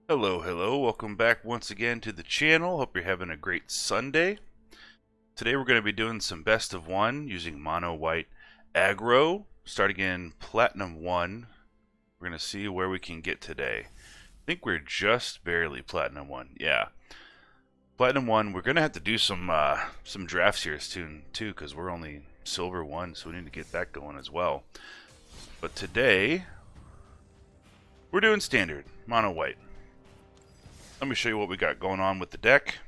Hello, welcome back once again to the channel. Hope you're having a great Sunday. Today we're going to be doing some best of one using Mono White Aggro. Starting in Platinum 1, we're going to see where we can get today. I think we're just barely Platinum 1, yeah. Platinum 1, we're going to have to do some drafts here soon too, because we're only Silver 1, so we need to get that going as well. But today, we're doing Standard, Mono White. Let me show you what we got going on with the deck.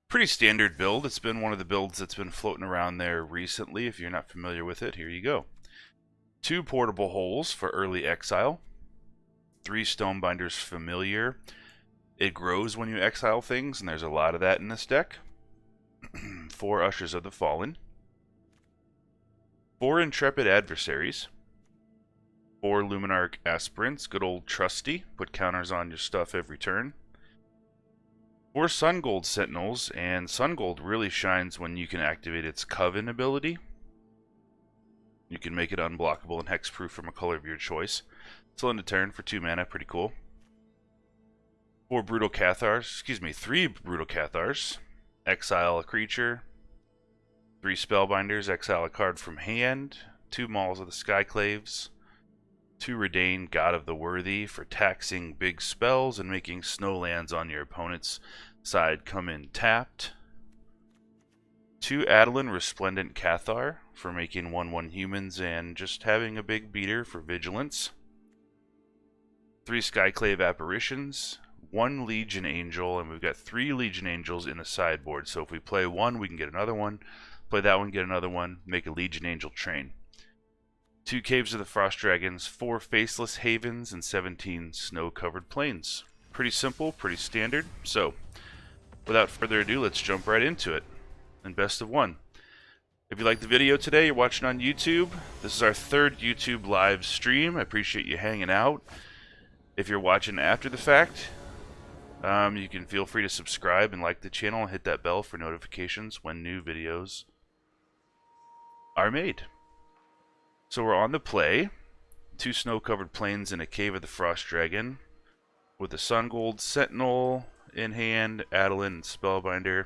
Pretty standard build. It's been one of the builds that's been floating around there recently. If you're not familiar with it, here you go. 2 portable holes for early exile. 3 Stonebinders Familiar. It grows when you exile things, and there's a lot of that in this deck. 4 Ushers of the Fallen. 4 Intrepid Adversaries. 4 Luminarch Aspirants, good old trusty, put counters on your stuff every turn. 4 Sungold Sentinels, and Sungold really shines when you can activate its Coven ability. You can make it unblockable and hexproof from a color of your choice. Still end of turn for 2 mana, pretty cool. 3 Brutal Cathars, exile a creature. 3 Spellbinders, exile a card from hand. 2 Mauls of the Skyclaves. 2 Redain, God of the Worthy, for taxing big spells and making snowlands on your opponent's side come in tapped. 2 Adolin, Resplendent Cathar, for making 1/1 humans and just having a big beater for vigilance. 3 Skyclave Apparitions, 1 Legion Angel, and we've got 3 Legion Angels in the sideboard. So if we play one, we can get another one. Play that one, get another one, make a Legion Angel train. 2 Caves of the Frost Dragons, 4 Faceless Havens, and 17 Snow-Covered Plains. Pretty simple, pretty standard. So, without further ado, let's jump right into it. And best of one. If you like the video today, you're watching on YouTube. This is our 3rd YouTube live stream. I appreciate you hanging out. If you're watching after the fact, you can feel free to subscribe and like the channel and hit that bell for notifications when new videos are made. So we're on the play. 2 Snow-Covered Plains and a Cave of the Frost Dragon. With a Sungold Sentinel in hand, Adolin, and Spellbinder.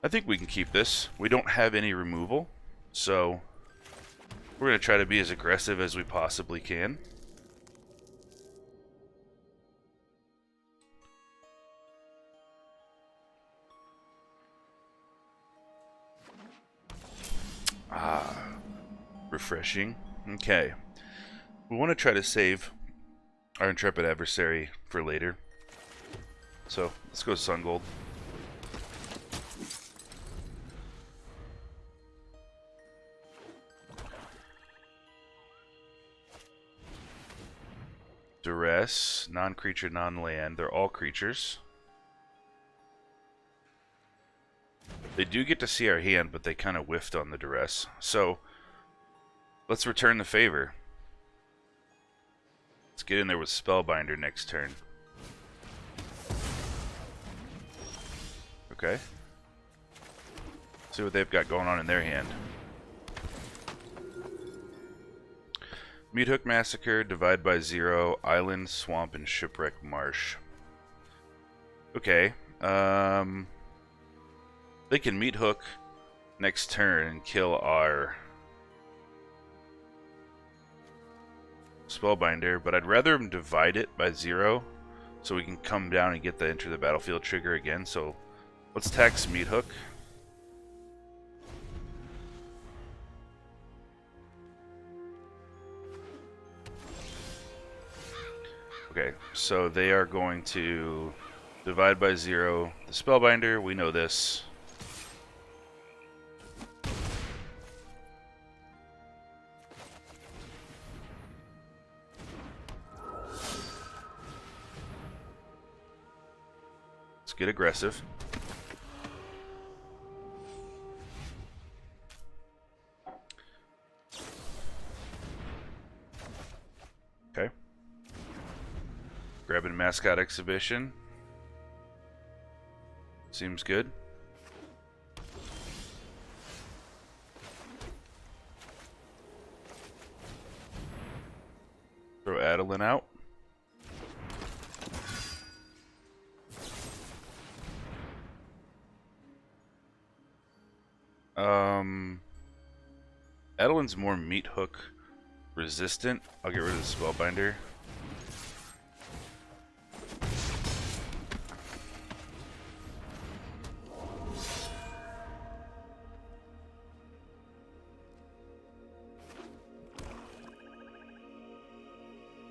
I think we can keep this. We don't have any removal, so we're going to try to be as aggressive as we possibly can. Refreshing. Okay. We want to try to save our Intrepid Adversary for later. So, let's go Sungold. Duress, non-creature, non-land. They're all creatures. They do get to see our hand, but they kind of whiffed on the Duress. So, let's return the favor. Let's get in there with Spellbinder next turn. Okay. See what they've got going on in their hand. Meathook Massacre, Divide by Zero, Island, Swamp, and Shipwreck Marsh. Okay. They can Meathook next turn and kill our Spellbinder, but I'd rather them divide it by 0 so we can come down and get the enter the battlefield trigger again. So let's tax Meathook. Okay, so they are going to divide by 0 the Spellbinder. We know this. Get aggressive. Okay. Grabbing Mascot Exhibition. Seems good. Throw Adolin out. Adeline's more meat hook resistant. I'll get rid of the Spellbinder.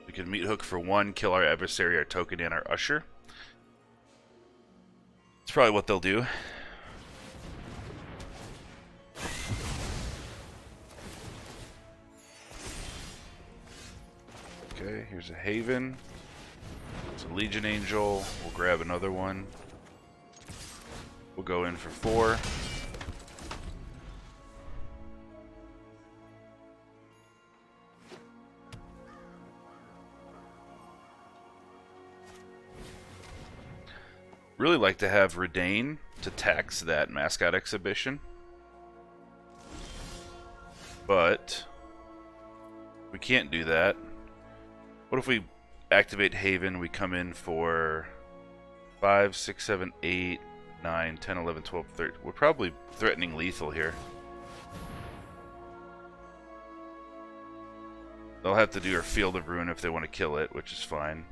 We can meat hook for 1, kill our adversary, our token, and our usher. That's probably what they'll do. Okay, here's a Haven. It's a Legion Angel. We'll grab another one. We'll go in for 4. Really like to have Redain to tax that mascot exhibition. But we can't do that. What if we activate Haven, we come in for 5, 6, 7, 8, 9, 10, 11, 12, 13. We're probably threatening lethal here. They'll have to do our Field of Ruin if they want to kill it, which is fine.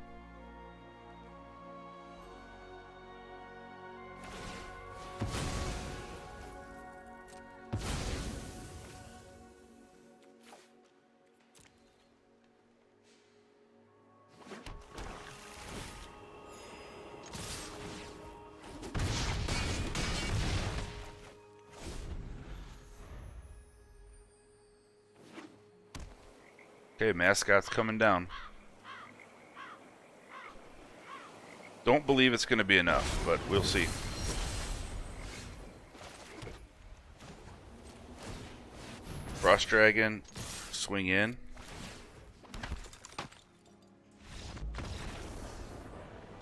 Okay, mascot's coming down. Don't believe it's going to be enough, but we'll see. Frost Dragon, swing in.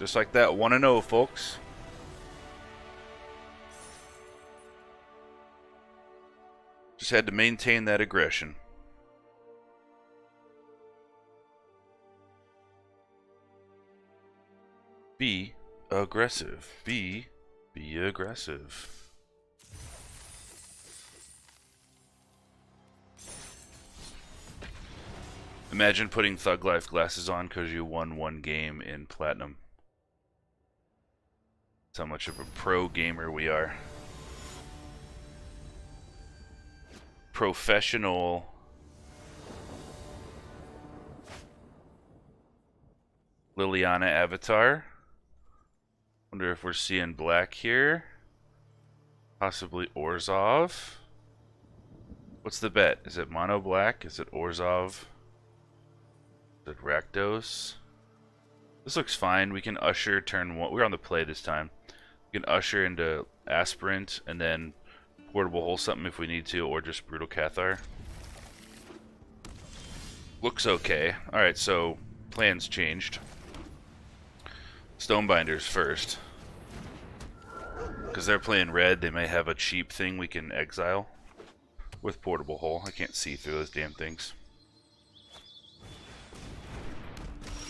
Just like that, 1-0, folks. Just had to maintain that aggression. Be aggressive. Be aggressive. Imagine putting Thug Life glasses on because you won 1 game in Platinum. That's how much of a pro gamer we are. Professional. Liliana avatar. Wonder if we're seeing black here. Possibly Orzhov. What's the bet? Is it mono black? Is it Orzhov? Is it Rakdos? This looks fine. We can usher turn 1. We're on the play this time. We can usher into Aspirant and then Portable Hole something if we need to, or just Brutal Cathar. Looks okay. Alright, so plans changed. Stonebinders first. Because they're playing red, they may have a cheap thing we can exile with Portable Hole. I can't see through those damn things.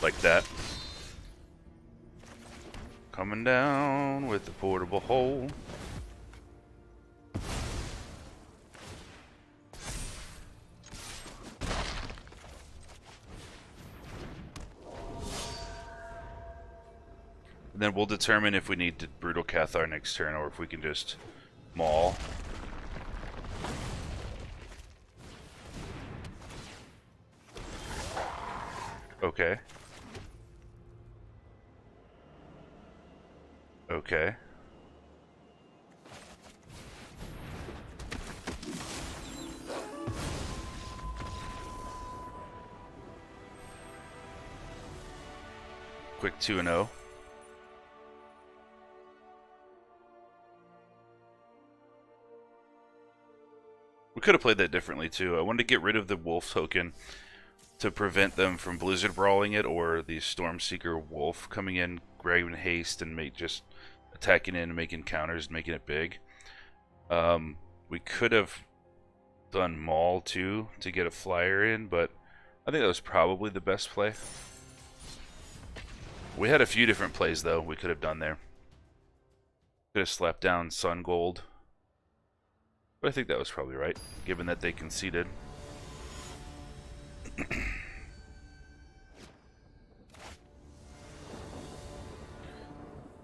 Like that. Coming down with the Portable Hole. And then we'll determine if we need to Brutal Cathar next turn or if we can just maul. Okay. Okay. Quick 2-0. We could have played that differently too. I wanted to get rid of the wolf token to prevent them from blizzard brawling it, or the Stormseeker wolf coming in, grabbing haste and just attacking in and making counters and making it big. We could have done Maul too to get a flyer in, but I think that was probably the best play. We had a few different plays though we could have done there. Could have slapped down Sun Gold. But I think that was probably right, given that they conceded.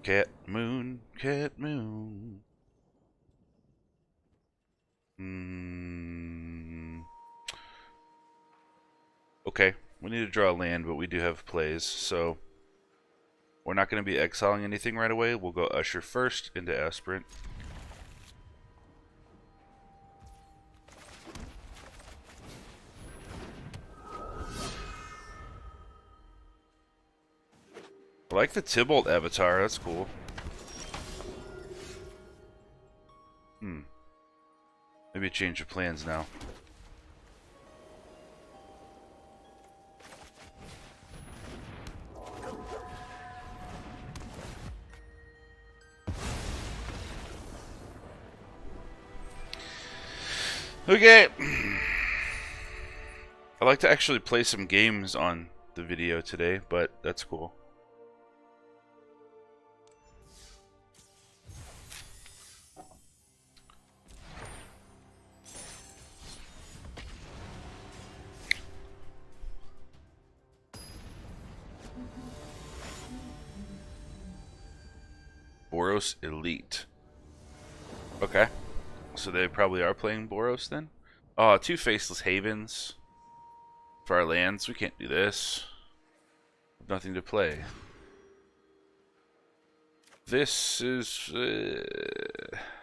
Cat moon, cat moon. Okay, we need to draw land, but we do have plays, so we're not going to be exiling anything right away. We'll go Usher first into Aspirant. I like the Tybalt avatar, that's cool. Maybe change of plans now. Okay. I'd like to actually play some games on the video today, but that's cool. Boros Elite. Okay. So they probably are playing Boros then? Oh, 2 Faceless Havens. For our lands, we can't do this. Nothing to play. This is...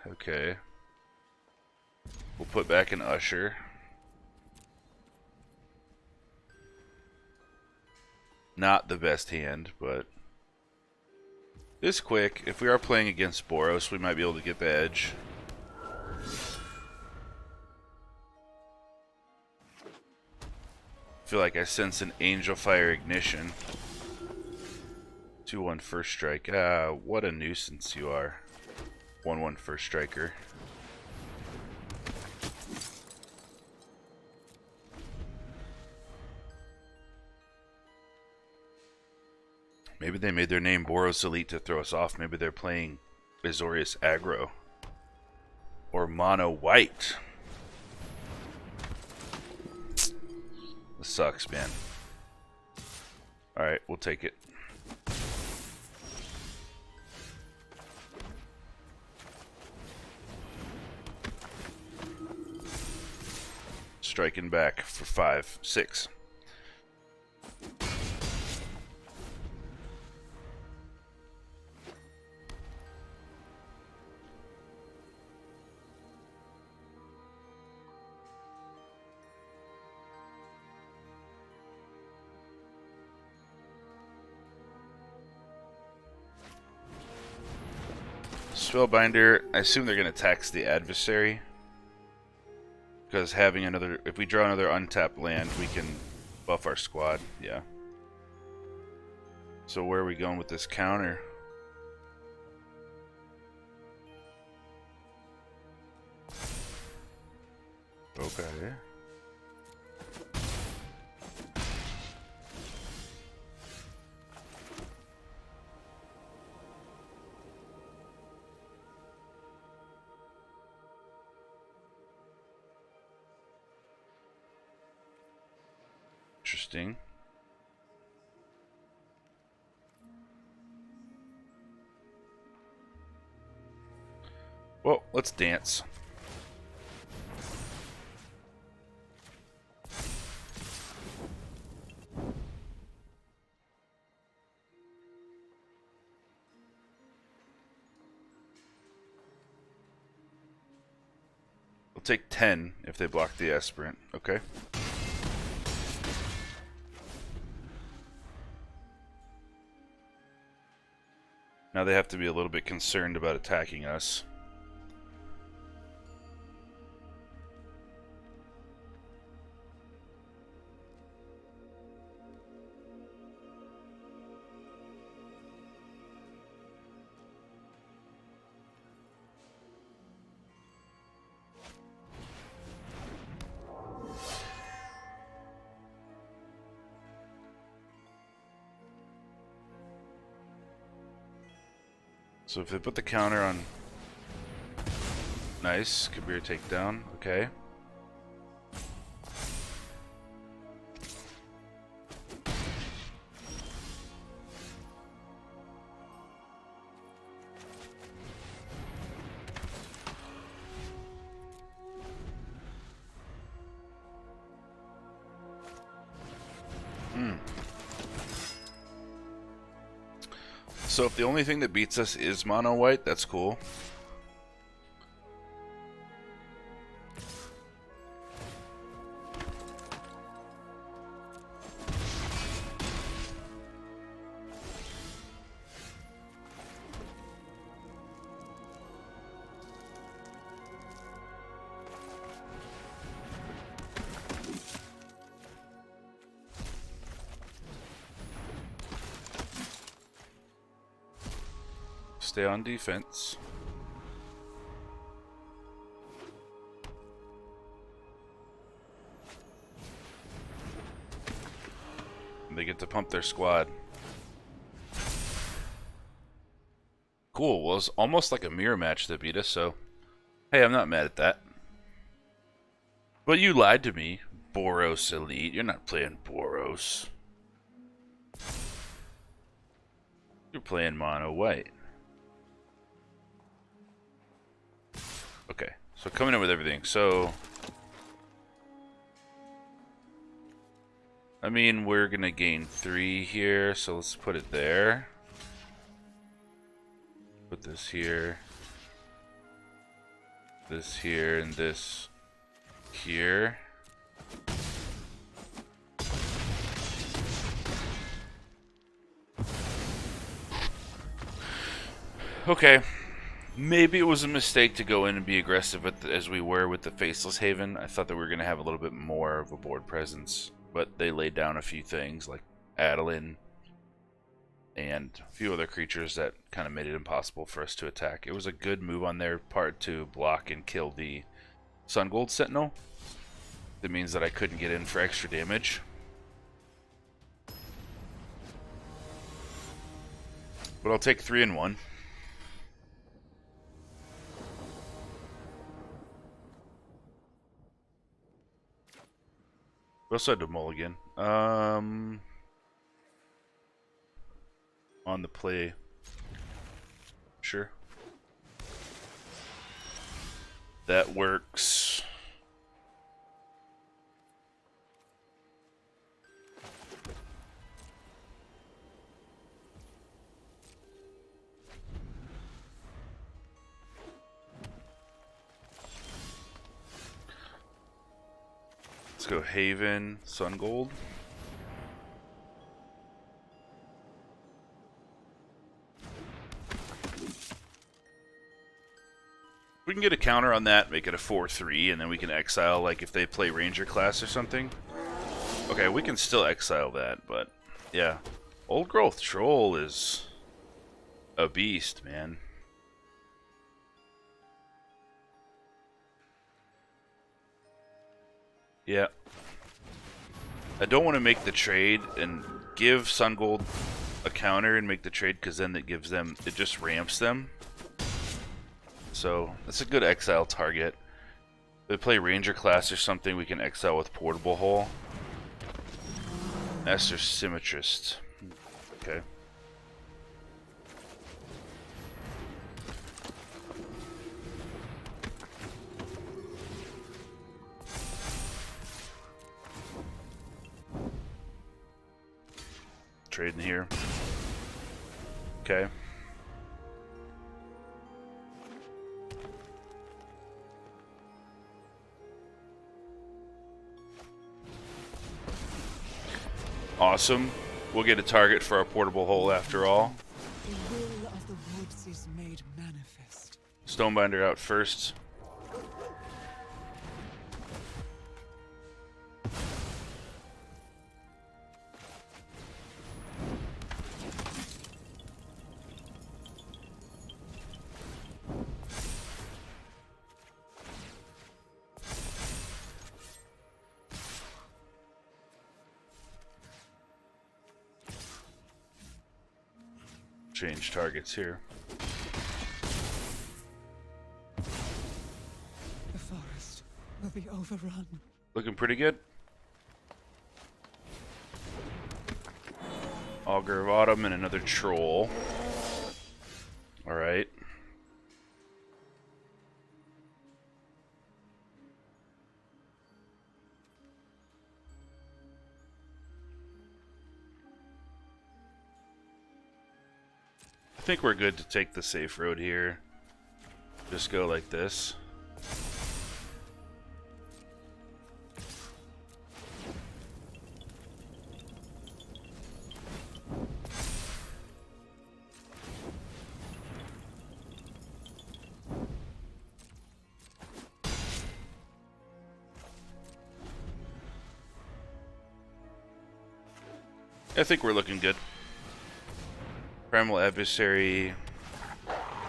okay. We'll put back an Usher. Not the best hand, but... this quick. If we are playing against Boros, we might be able to get the edge. I feel like I sense an Angel Fire Ignition. 2/1 first strike. What a nuisance you are. 1/1 first striker. Maybe they made their name Boros Elite to throw us off. Maybe they're playing Azorius Aggro. Or Mono White. This sucks, man. Alright, we'll take it. Striking back for 5, 6. Spellbinder, I assume they're going to tax the adversary. Because having another, if we draw another untapped land, we can buff our squad. Yeah. So where are we going with this counter? Okay. Interesting. Well, let's dance. We'll take 10 if they block the Aspirant. Okay. Now they have to be a little bit concerned about attacking us. So if they put the counter on Nice. Kabir takedown. Okay. So if the only thing that beats us is Mono White, that's cool. Stay on defense. They get to pump their squad. Cool. Well, it's almost like a mirror match that beat us, so hey, I'm not mad at that. But you lied to me, Boros Elite. You're not playing Boros. You're playing Mono White. Okay, so coming in with everything. So, I mean, we're gonna gain 3 here, so let's put it there. Put this here, and this here. Okay. Maybe it was a mistake to go in and be aggressive as we were with the Faceless Haven. I thought that we were going to have a little bit more of a board presence, but they laid down a few things like Adlin and a few other creatures that kind of made it impossible for us to attack. It was a good move on their part to block and kill the Sun Gold Sentinel. That means that I couldn't get in for extra damage. But I'll take 3 and 1. We also had to mulligan. On the play. Sure. That works. Let's go Haven, Sun Gold. We can get a counter on that, make it a 4/3, and then we can exile, like if they play Ranger class or something. Okay, we can still exile that, but yeah. Old Growth Troll is a beast, man. Yeah. I don't want to make the trade and give Sun Gold a counter and make the trade, because then it gives them, it just ramps them. So that's a good exile target. If they play Ranger class or something, we can exile with Portable Hole. Master Symmetrist. Okay. Trading here. Okay. Awesome. We'll get a target for our Portable Hole after all. The will of the woods is made manifest. Stonebinder out first. Change targets here. be overrun. Looking pretty good. Augur of Autumn and another troll. Alright. I think we're good to take the safe road here. Just go like this. I think we're looking good. Primal Adversary.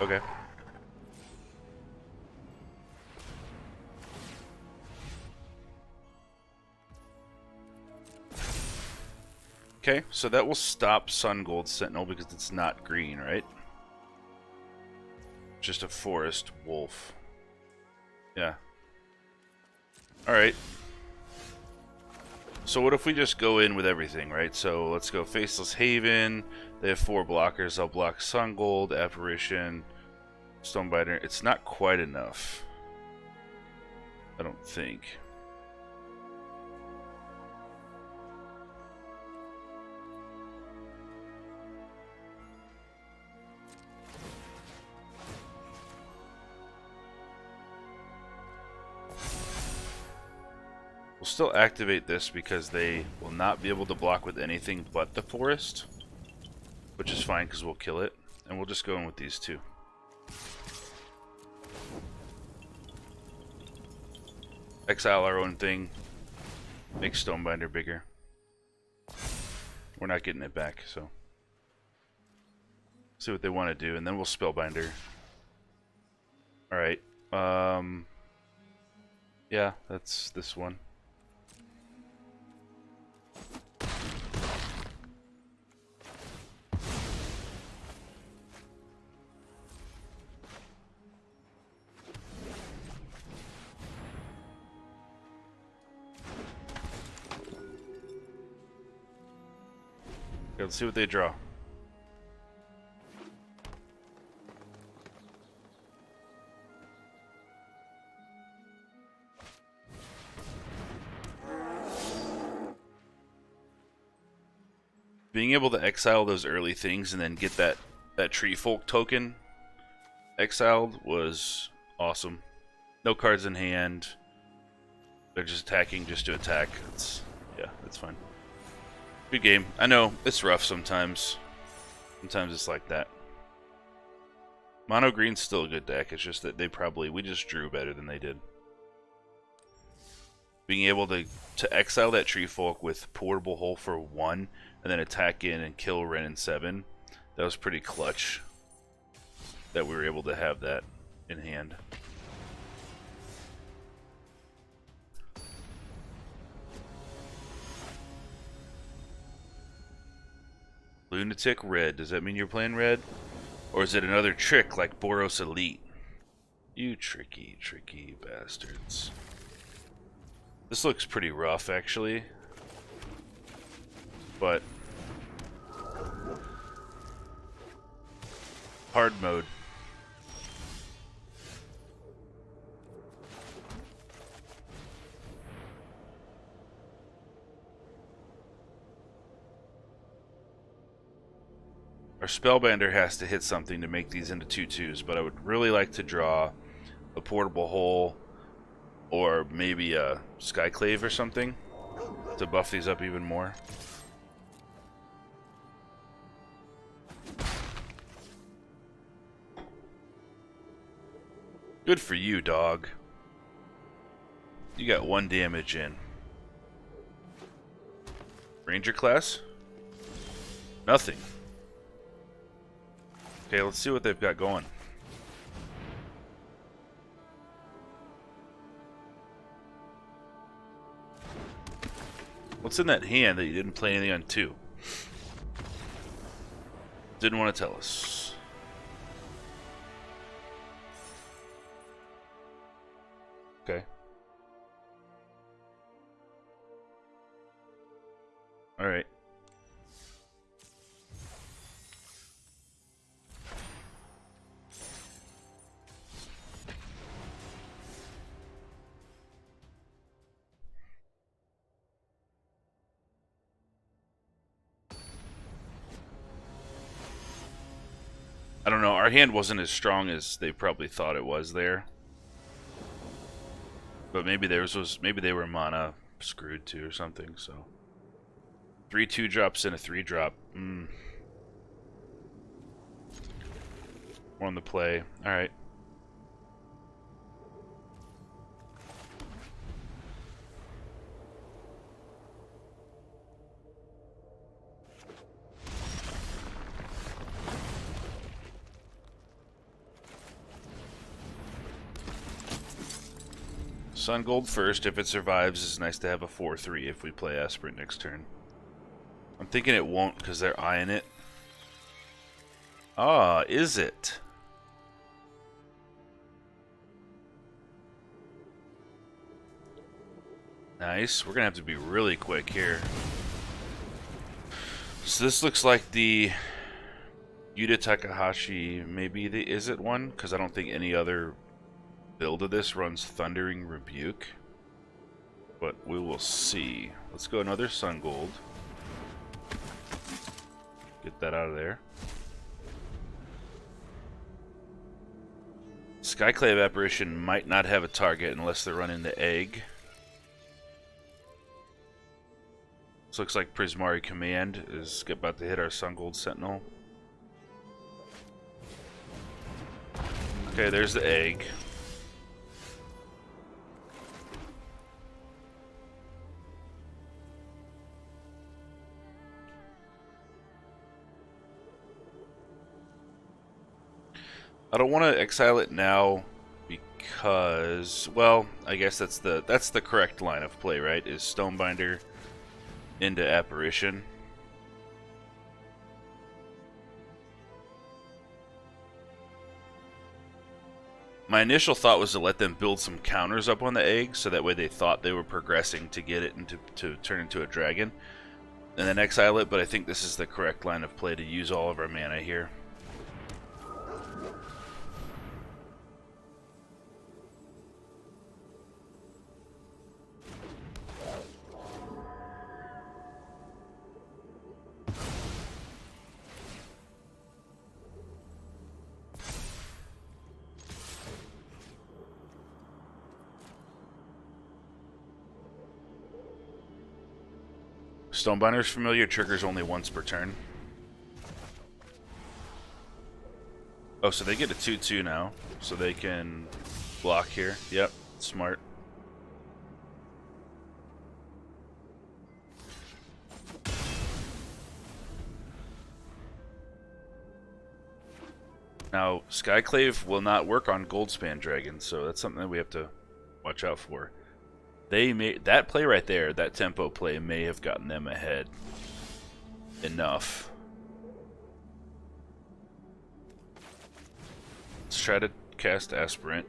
Okay. Okay, so that will stop Sun Gold Sentinel because it's not green, right? Just a forest wolf. Yeah. Alright. So what if we just go in with everything, right? So let's go Faceless Haven. They have 4 blockers. I'll block Sun Gold, Apparition, Stonebiter. It's not quite enough. I don't think. We'll still activate this because they will not be able to block with anything but the forest, which is fine because we'll kill it, and we'll just go in with these two. Exile our own thing, make Stonebinder bigger. We're not getting it back, so see what they want to do, and then we'll Spellbinder. Alright, yeah, that's this one. Let's see what they draw. Being able to exile those early things and then get that Tree Folk token exiled was awesome. No cards in hand. They're just attacking just to attack. Yeah, that's fine. Good game. I know, it's rough sometimes. Sometimes it's like that. Mono Green's still a good deck. It's just that we just drew better than they did. Being able to exile that Tree Folk with Portable Hole for 1 and then attack in and kill Ren in 7, that was pretty clutch that we were able to have that in hand. Lunatic red. Does that mean you're playing red? Or is it another trick like Boros Elite? You tricky, tricky bastards. This looks pretty rough, actually. But hard mode. Our Spellbinder has to hit something to make these into 2/2s, but I would really like to draw a Portable Hole or maybe a Skyclave or something to buff these up even more. Good for you, dog. You got 1 damage in. Ranger class? Nothing. Okay, let's see what they've got going. What's in that hand that you didn't play anything on 2? Didn't want to tell us. Okay. Alright. I don't know, our hand wasn't as strong as they probably thought it was there. But maybe maybe they were mana screwed too or something, so. 3 2-drops and a 3-drop. We're on the play. Alright. Sun Gold first. If it survives, it's nice to have a 4-3 if we play Aspirant next turn. I'm thinking it won't because they're eyeing it. Ah, is it? Nice. We're going to have to be really quick here. So this looks like the Yuta Takahashi, maybe the Is It one? Because I don't think any other build of this runs Thundering Rebuke. But we will see. Let's go another Sun Gold. Get that out of there. Skyclave Apparition might not have a target unless they're running the egg. This looks like Prismari Command is about to hit our Sun Gold Sentinel. Okay, there's the egg. I don't want to exile it now because, well, I guess that's the correct line of play, right? Is Stonebinder into Apparition. My initial thought was to let them build some counters up on the egg, so that way they thought they were progressing to get it into to turn into a dragon, and then exile it. But I think this is the correct line of play to use all of our mana here. Stonebinder's Familiar triggers only once per turn. Oh, so they get a 2/2 now, so they can block here. Yep, smart. Now, Skyclave will not work on Goldspan Dragons, so that's something that we have to watch out for. They may, that play right there, that tempo play, may have gotten them ahead enough. Let's try to cast Aspirant.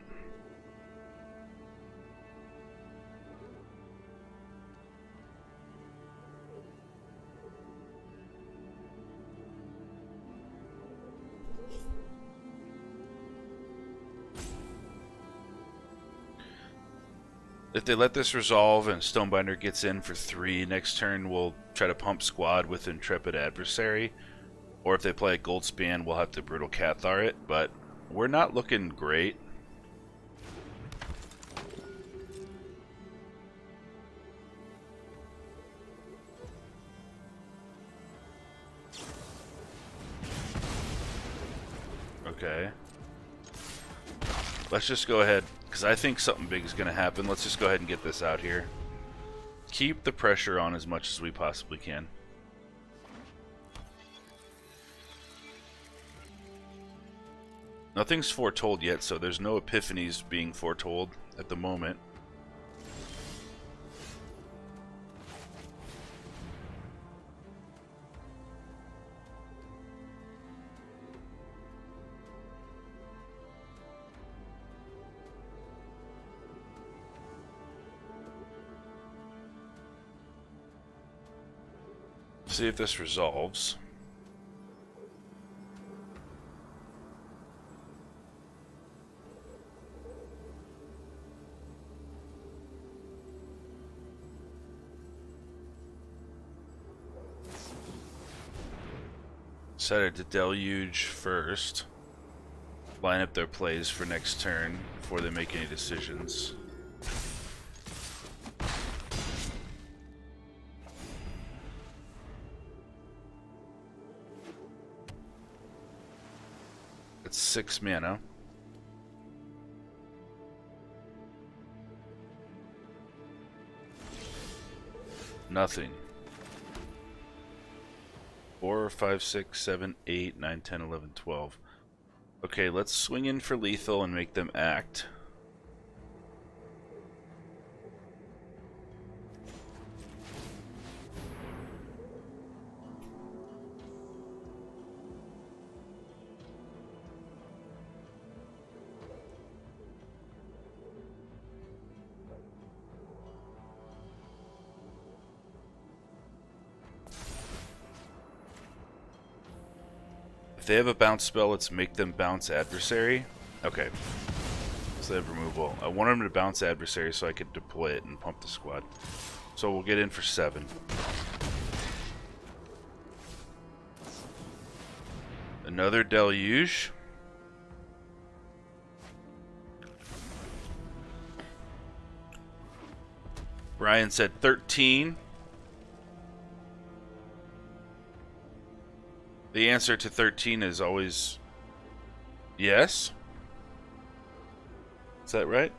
If they let this resolve and Stonebinder gets in for 3, next turn we'll try to pump Squad with Intrepid Adversary. Or if they play a Goldspan, we'll have to Brutal Cathar it, but we're not looking great. Okay. Let's just go ahead, because I think something big is going to happen. Let's just go ahead and get this out here. Keep the pressure on as much as we possibly can. Nothing's foretold yet, so there's no epiphanies being foretold at the moment. See if this resolves. Set it to Deluge first. Line up their plays for next turn before they make any decisions. It's 6 mana. Nothing. 4, 5, 6, 7, 8, 9, 10, 11, 12. Okay, let's swing in for lethal and make them act. If they have a bounce spell, let's make them bounce adversary. Okay. So they have removal. I want them to bounce adversary so I could deploy it and pump the squad. So we'll get in for 7. Another Deluge. Brian said 13. The answer to 13 is always yes. Is that right?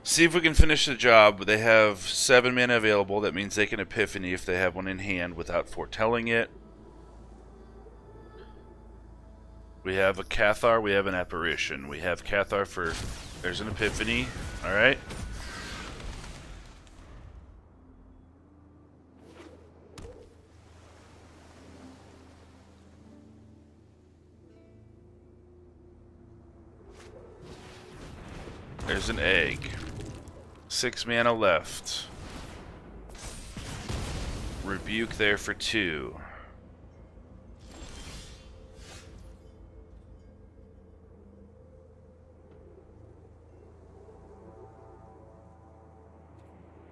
See if we can finish the job. They have 7 mana available. That means they can Epiphany if they have one in hand without foretelling it. We have a Cathar. We have an Apparition. We have Cathar for... There's an Epiphany. Alright. There's an egg. 6 mana left. Rebuke there for 2.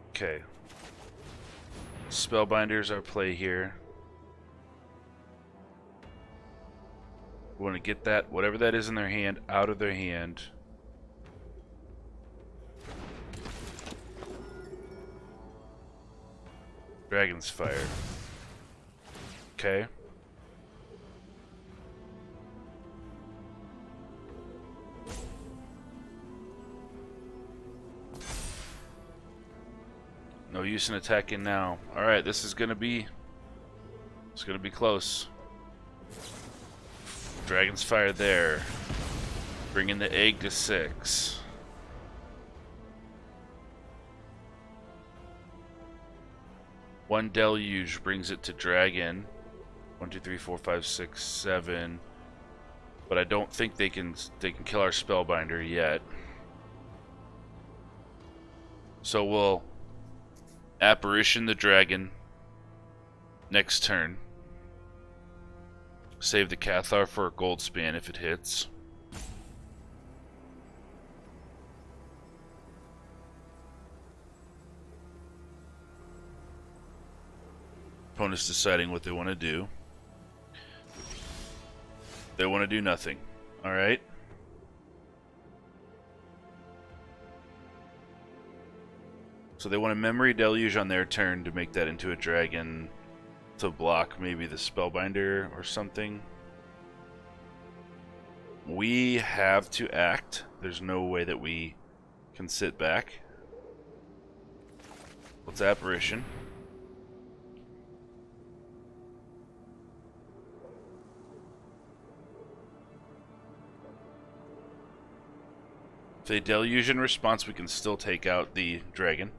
Okay. Spellbinders are play here. We want to get that, whatever that is in their hand, out of their hand. Dragon's Fire. Okay. No use in attacking now. Alright, this is gonna be... It's gonna be close. Dragon's Fire there. Bringing the egg to 6. One Deluge brings it to Dragon. 1, 2, 3, 4, 5, 6, 7. But I don't think they can kill our Spellbinder yet. So we'll Apparition the Dragon next turn. Save the Cathar for a gold span if it hits. Opponent's deciding what they want to do. They want to do nothing. Alright. So they want a Memory Deluge on their turn to make that into a dragon to block maybe the Spellbinder or something. We have to act. There's no way that we can sit back. Let's Apparition. If they Deluge in response, we can still take out the dragon.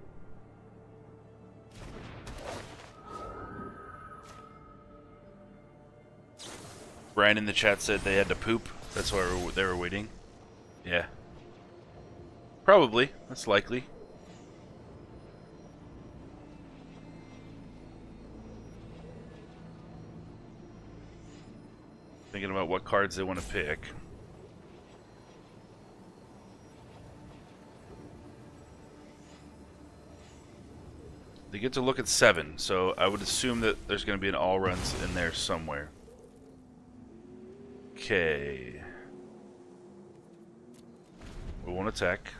Brian in the chat said they had to poop. That's why they were waiting. Yeah. Probably. That's likely. Thinking about what cards they want to pick. They get to look at 7, so I would assume that there's going to be an all runs in there somewhere. Okay. We won't attack.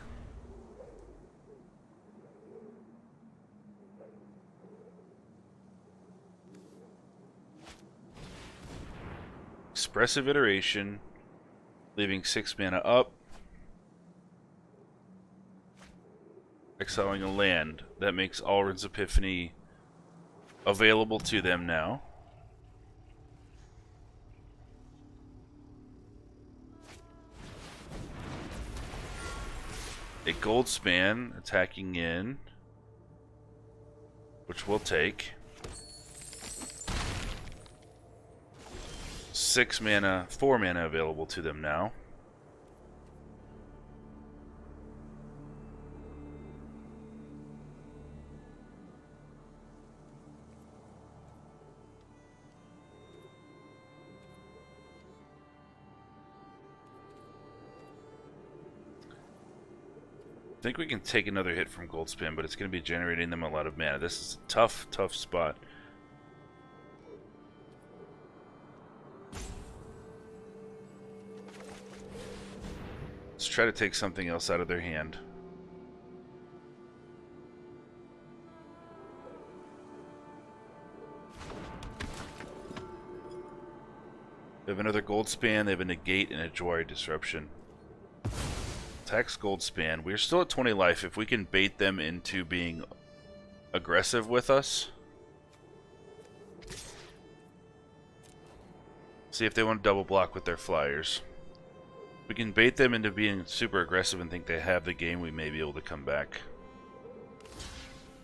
Expressive Iteration, leaving 6 mana up. Exiling a land. That makes Alrund's Epiphany available to them now. A gold span attacking in, which we'll take. 6 mana, 4 mana available to them now. I think we can take another hit from Goldspan, but it's going to be generating them a lot of mana. This is a tough, tough spot. Let's try to take something else out of their hand. They have another Goldspan, they have a Negate and a Jwari Disruption. Attacks Goldspan. We're still at 20 life. If we can bait them into being aggressive with us. See if they want to double block with their flyers. If we can bait them into being super aggressive and think they have the game, we may be able to come back.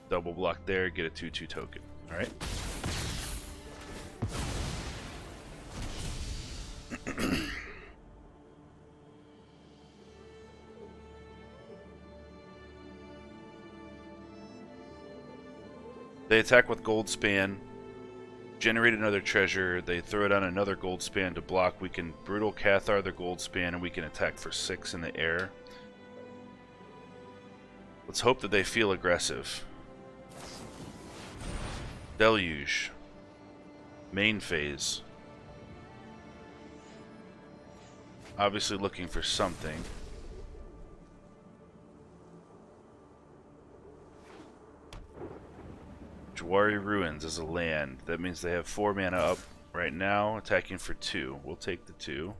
Double block there, get a 2/2 token. Alright. They attack with Goldspan, generate another treasure, they throw it on another Goldspan to block. We can Brutal Cathar their Goldspan and we can attack for 6 in the air. Let's hope that they feel aggressive. Deluge. Main phase. Obviously looking for something. Jwari Ruins is a land. That means they have 4 mana up right now, attacking for 2. We'll take the 2.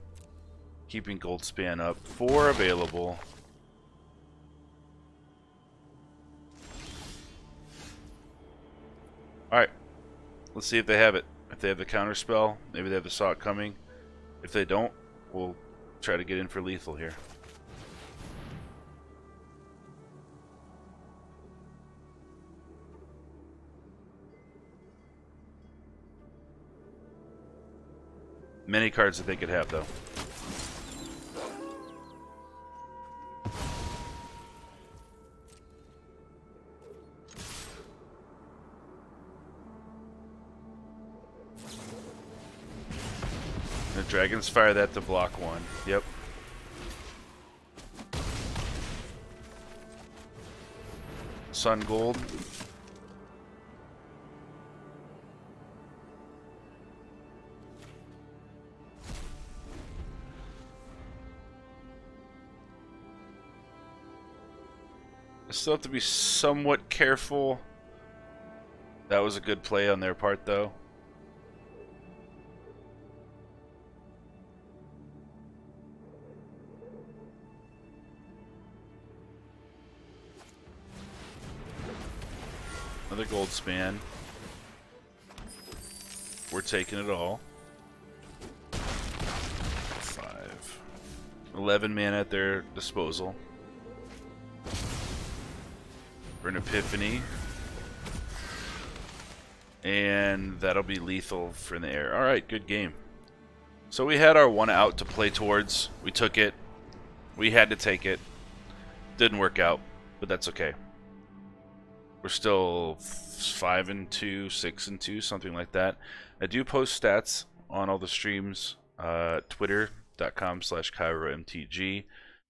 Keeping Goldspan up. 4 available. Alright. Let's see if they have it. If they have the counter spell, maybe they have the Saw It Coming. If they don't, we'll try to get in for lethal here. Many cards that they could have, though. The Dragons fire that to block 1. Yep. Sun Gold. I still have to be somewhat careful. That was a good play on their part, though. Another Goldspan. We're taking it all. 5. 11 mana at their disposal. For an Epiphany. And that'll be lethal for in the air. Alright, good game. So we had our 1 out to play towards. We took it. We had to take it. Didn't work out, but that's okay. We're still 5-2, 6-2, something like that. I do post stats on all the streams. Twitter.com/KaeroMTG.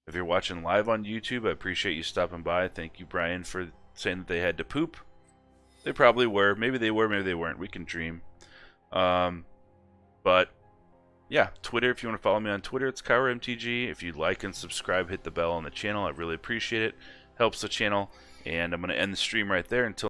If you're watching live on YouTube, I appreciate you stopping by. Thank you, Brian, for saying that they had to poop. They probably were. Maybe they were, maybe they weren't. We can dream. But yeah, Twitter, if you want to follow me on Twitter, it's KaeroMTG. If you like and subscribe, hit the bell on the channel. I really appreciate it. Helps the channel. And I'm going to end the stream right there until